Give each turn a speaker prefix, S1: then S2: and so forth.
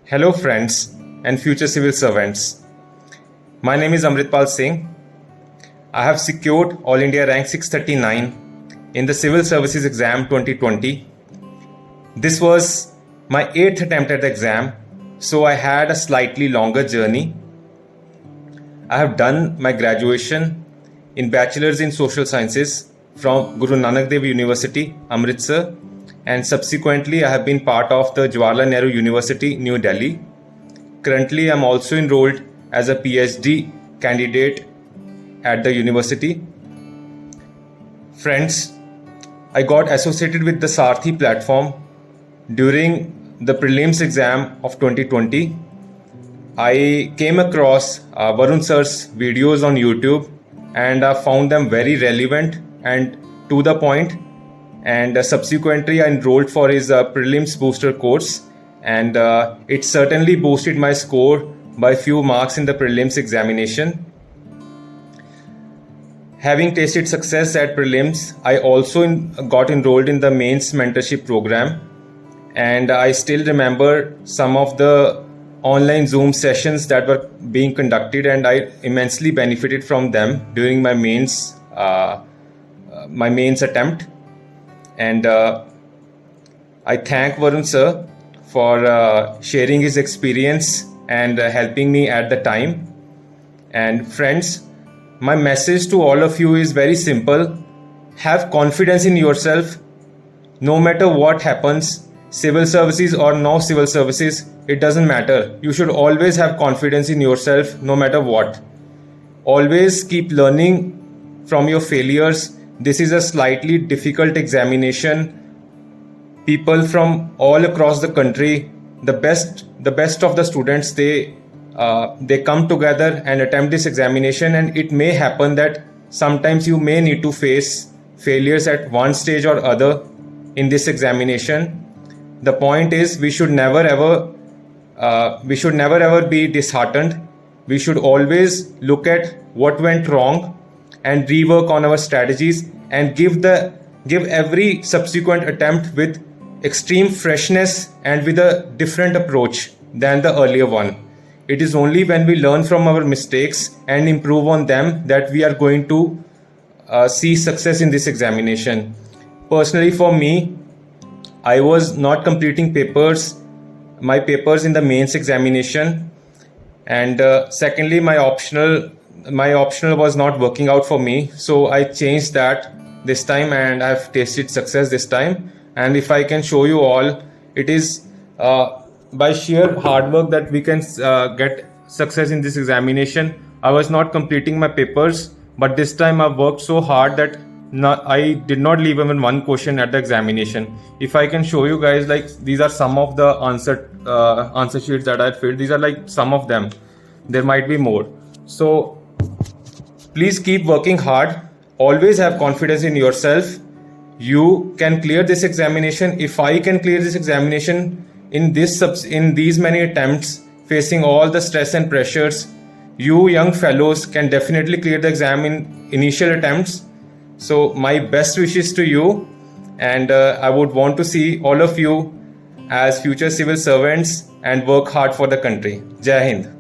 S1: Hello, friends and future civil servants. My name is Amritpal Singh. I have secured All India Rank 639 in the Civil Services Exam 2020. This was my 8th attempt at the exam, so I had a slightly longer journey. I have done my graduation in Bachelor's in Social Sciences from Guru Nanak Dev University, Amritsar, and subsequently I have been part of the Jawaharlal Nehru University, New Delhi. Currently, I am also enrolled as a PhD candidate at the university. Friends, I got associated with the Sarthi platform during the prelims exam of 2020. I came across Varun sir's videos on YouTube and I found them very relevant and to the point. And subsequently, I enrolled for his prelims booster course, and it certainly boosted my score by a few marks in the prelims examination. Having tasted success at prelims, I also got enrolled in the mains mentorship program, and I still remember some of the online Zoom sessions that were being conducted, and I immensely benefited from them during my mains attempt. And I thank Varun sir for sharing his experience and helping me at the time. And friends, my message to all of you is very simple. Have confidence in yourself. No matter what happens, civil services or no civil services, it doesn't matter. You should always have confidence in yourself no matter what. Always keep learning from your failures. This is a slightly difficult examination. People from all across the country, the best of the students, they come together and attempt this examination, and it may happen that sometimes you may need to face failures at one stage or other in this examination. The point is, we should never ever be disheartened. We should always look at what went wrong and rework on our strategies and give every subsequent attempt with extreme freshness and with a different approach than the earlier one. It is only when we learn from our mistakes and improve on them that we are going to see success in this examination. Personally, for me, I was not completing my papers in the mains examination, and secondly, my optional was not working out for me, so I changed that this time and I've tasted success this time. And if I can show you all, it is by sheer hard work that we can get success in this examination. I was not completing my papers, but this time I worked so hard that I did not leave even one question at the examination. If I can show you guys, like, these are some of the answer sheets that I filled. These are like some of them. There might be more. So please keep working hard. Always have confidence in yourself. You can clear this examination. If I can clear this examination in these many attempts, facing all the stress and pressures, you young fellows can definitely clear the exam in initial attempts. So my best wishes to you, and I would want to see all of you as future civil servants and work hard for the country. Jai Hind.